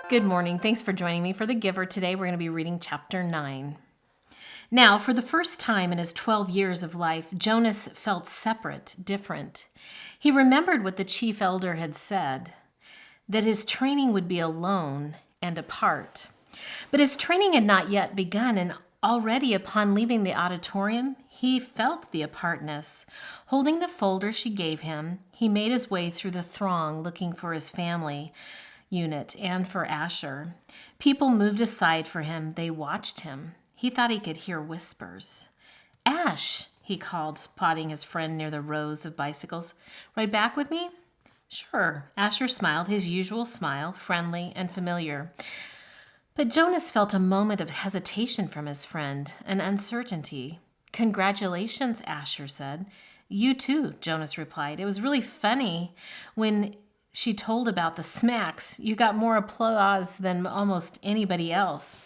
Good morning. Thanks for joining me for The Giver. Today we're going to be reading chapter 9. Now, for the first time in his 12 years of life, Jonas felt separate, different. He remembered what the chief elder had said, that his training would be alone and apart. But his training had not yet begun, and already upon leaving the auditorium, he felt the apartness. Holding the folder she gave him, he made his way through the throng looking for his family unit and for Asher. People moved aside for him. They watched him. He thought he could hear whispers. "Ash," he called, spotting his friend near the rows of bicycles. "Ride back with me?" "Sure." Asher smiled, his usual smile, friendly and familiar. But Jonas felt a moment of hesitation from his friend, an uncertainty. "Congratulations," Asher said. "You too," Jonas replied. "It was really funny when she told about the smacks. You got more applause than almost anybody else."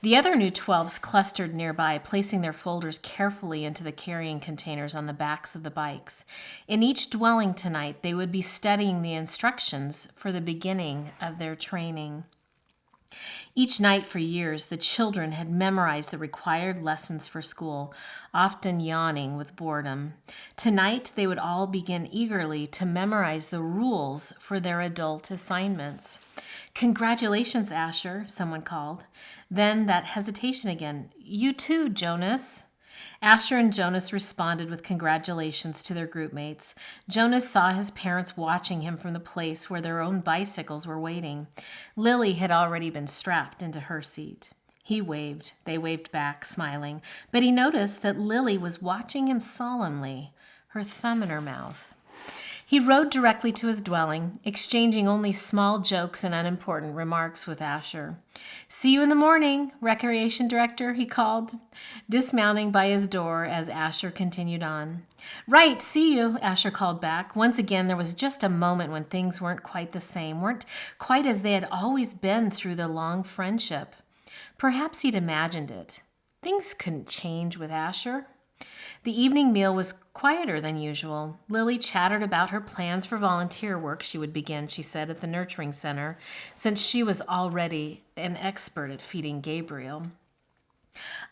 The other new 12s clustered nearby, placing their folders carefully into the carrying containers on the backs of the bikes. In each dwelling tonight, they would be studying the instructions for the beginning of their training. Each night for years, the children had memorized the required lessons for school, often yawning with boredom. Tonight, they would all begin eagerly to memorize the rules for their adult assignments. "Congratulations, Asher," someone called. Then that hesitation again. "You too, Jonas." Asher and Jonas responded with congratulations to their group mates. Jonas saw his parents watching him from the place where their own bicycles were waiting. Lily had already been strapped into her seat. He waved. They waved back, smiling. But he noticed that Lily was watching him solemnly, her thumb in her mouth. He rode directly to his dwelling, exchanging only small jokes and unimportant remarks with Asher. "See you in the morning, Recreation Director," he called, dismounting by his door as Asher continued on. "Right, see you," Asher called back. Once again, there was just a moment when things weren't quite the same, weren't quite as they had always been through the long friendship. Perhaps he'd imagined it. Things couldn't change with Asher. The evening meal was quieter than usual. Lily chattered about her plans for volunteer work she would begin, she said, at the nurturing center, since she was already an expert at feeding Gabriel.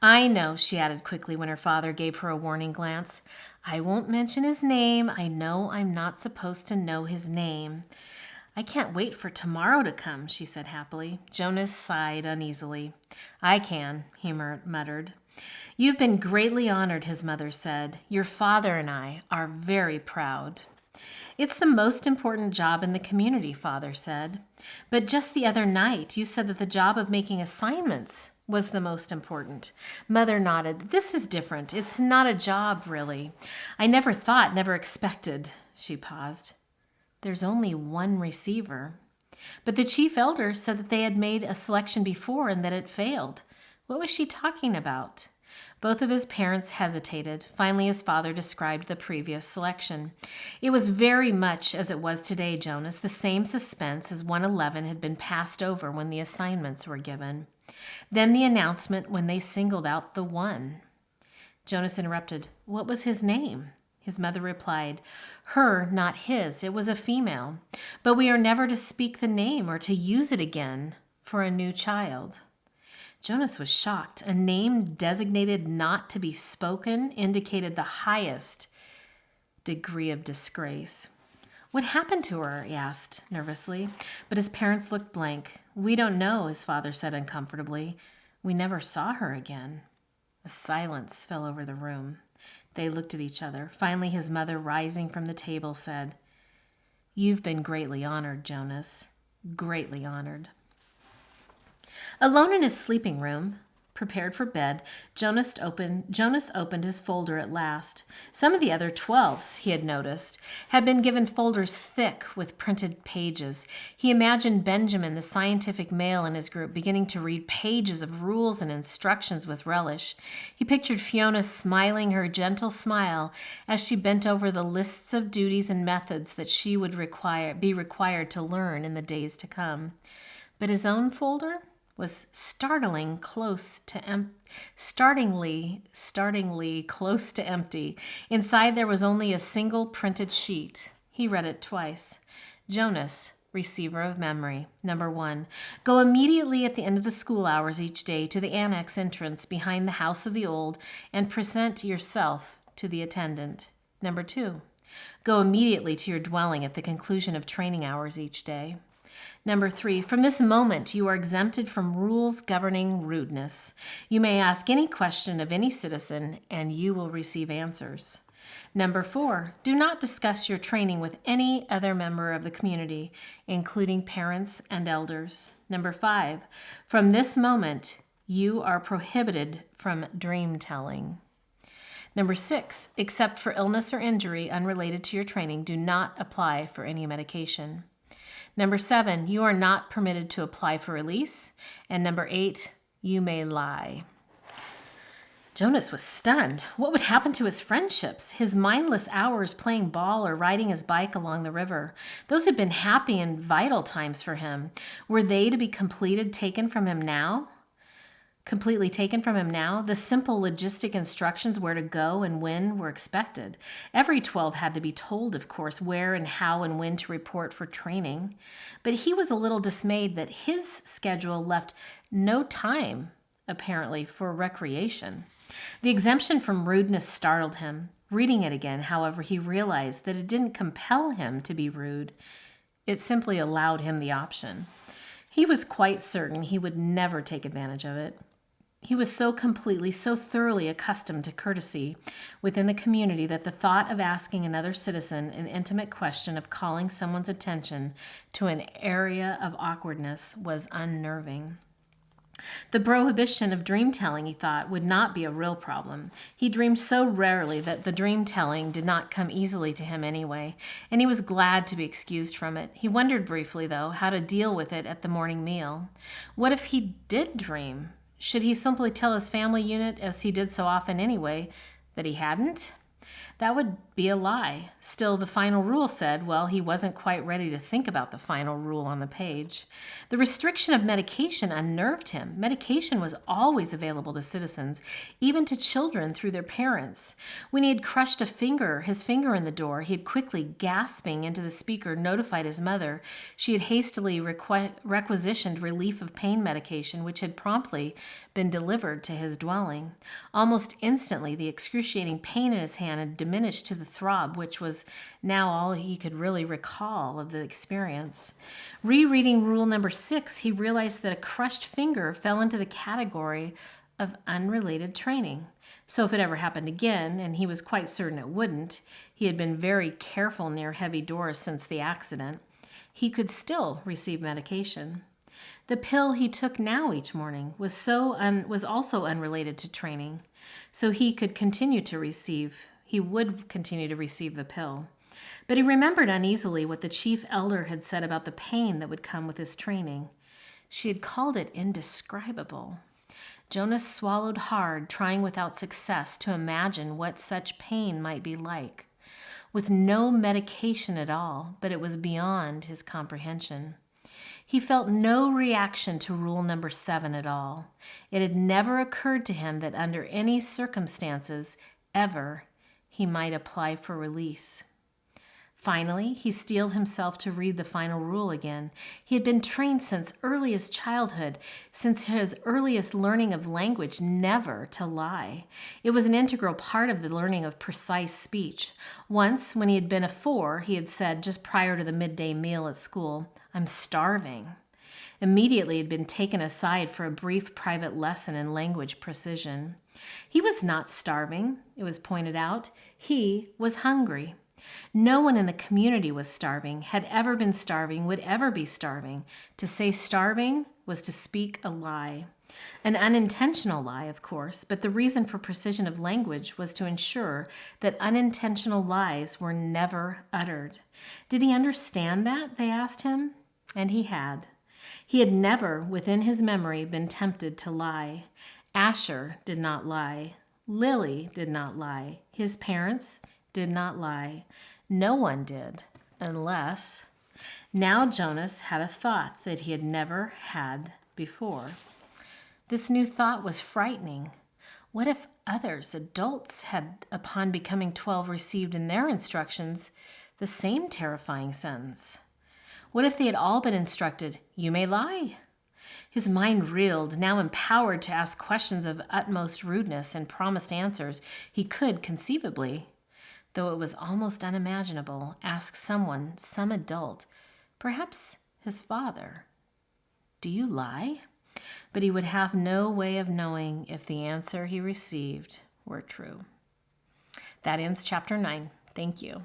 "I know," she added quickly when her father gave her a warning glance. "I won't mention his name. I know I'm not supposed to know his name." "I can't wait for tomorrow to come," she said happily. Jonas sighed uneasily. "I can," he muttered. "You've been greatly honored," his mother said. "Your father and I are very proud." "It's the most important job in the community," Father said. "But just the other night, you said that the job of making assignments was the most important." Mother nodded. "This is different. It's not a job, really. I never thought, never expected." She paused. "There's only one receiver." "But the chief elder said that they had made a selection before and that it failed." What was she talking about? Both of his parents hesitated. Finally, his father described the previous selection. "It was very much as it was today, Jonas, the same suspense as 111 had been passed over when the assignments were given. Then the announcement when they singled out the one." Jonas interrupted. "What was his name?" His mother replied, "Her, not his. It was a female. But we are never to speak the name or to use it again for a new child." Jonas was shocked. A name designated not to be spoken indicated the highest degree of disgrace. "What happened to her?" he asked nervously. But his parents looked blank. "We don't know," his father said uncomfortably. "We never saw her again." A silence fell over the room. They looked at each other. Finally, his mother, rising from the table, said, "You've been greatly honored, Jonas. Greatly honored." Alone in his sleeping room, prepared for bed, Jonas opened his folder at last. Some of the other 12s, he had noticed, had been given folders thick with printed pages. He imagined Benjamin, the scientific male in his group, beginning to read pages of rules and instructions with relish. He pictured Fiona smiling her gentle smile as she bent over the lists of duties and methods that she would be required to learn in the days to come. But his own folder was startlingly close to empty. Inside there was only a single printed sheet. He read it twice. "Jonas, receiver of memory. Number 1, go immediately at the end of the school hours each day to the annex entrance behind the house of the old and present yourself to the attendant. Number 2, go immediately to your dwelling at the conclusion of training hours each day. Number 3, from this moment, you are exempted from rules governing rudeness. You may ask any question of any citizen, and you will receive answers. Number 4, do not discuss your training with any other member of the community, including parents and elders. Number 5, from this moment, you are prohibited from dream telling. Number 6, except for illness or injury unrelated to your training, do not apply for any medication. Number 7, you are not permitted to apply for release. And number 8, you may lie. Jonas was stunned. What would happen to his friendships, his mindless hours playing ball or riding his bike along the river? Those had been happy and vital times for him. Were they to be completely taken from him now? The simple logistic instructions where to go and when were expected. Every 12 had to be told, of course, where and how and when to report for training. But he was a little dismayed that his schedule left no time, apparently, for recreation. The exemption from rudeness startled him. Reading it again, however, he realized that it didn't compel him to be rude. It simply allowed him the option. He was quite certain he would never take advantage of it. He was so thoroughly accustomed to courtesy within the community that the thought of asking another citizen an intimate question, of calling someone's attention to an area of awkwardness, was unnerving. The prohibition of dream telling, he thought, would not be a real problem. He dreamed so rarely that the dream telling did not come easily to him anyway, and he was glad to be excused from it. He wondered briefly, though, how to deal with it at the morning meal. What if he did dream? Should he simply tell his family unit, as he did so often anyway, that he hadn't? That would be a lie. Still, the final rule said, well, he wasn't quite ready to think about the final rule on the page. The restriction of medication unnerved him. Medication was always available to citizens, even to children through their parents. When he had crushed his finger in the door, he had quickly, gasping into the speaker, notified his mother. She had hastily requisitioned relief of pain medication, which had promptly been delivered to his dwelling. Almost instantly, the excruciating pain in his hand had diminished to the throb, which was now all he could really recall of the experience. Rereading rule number 6, he realized that a crushed finger fell into the category of unrelated training. So if it ever happened again, and he was quite certain it wouldn't, he had been very careful near heavy doors since the accident, he could still receive medication. The pill he took now each morning was also unrelated to training, so he would continue to receive the pill. But he remembered uneasily what the chief elder had said about the pain that would come with his training. She had called it indescribable. Jonas swallowed hard, trying without success to imagine what such pain might be like. With no medication at all, but it was beyond his comprehension. He felt no reaction to rule number 7 at all. It had never occurred to him that under any circumstances, ever, he might apply for release. Finally, he steeled himself to read the final rule again. He had been trained since earliest childhood, since his earliest learning of language, never to lie. It was an integral part of the learning of precise speech. Once, when he had been 4, he had said, just prior to the midday meal at school, "I'm starving." Immediately he had been taken aside for a brief private lesson in language precision. He was not starving, it was pointed out. He was hungry. No one in the community was starving, had ever been starving, would ever be starving. To say starving was to speak a lie. An unintentional lie, of course, but the reason for precision of language was to ensure that unintentional lies were never uttered. Did he understand that? They asked him. And he had. He had never, within his memory, been tempted to lie. Asher did not lie. Lily did not lie. His parents did not lie. No one did, unless... Now Jonas had a thought that he had never had before. This new thought was frightening. What if others, adults, had, upon becoming 12, received in their instructions the same terrifying sentence? What if they had all been instructed, "You may lie"? His mind reeled, now empowered to ask questions of utmost rudeness and promised answers. He could, conceivably, though it was almost unimaginable, ask someone, some adult, perhaps his father, "Do you lie?" But he would have no way of knowing if the answer he received were true. That ends chapter 9. Thank you.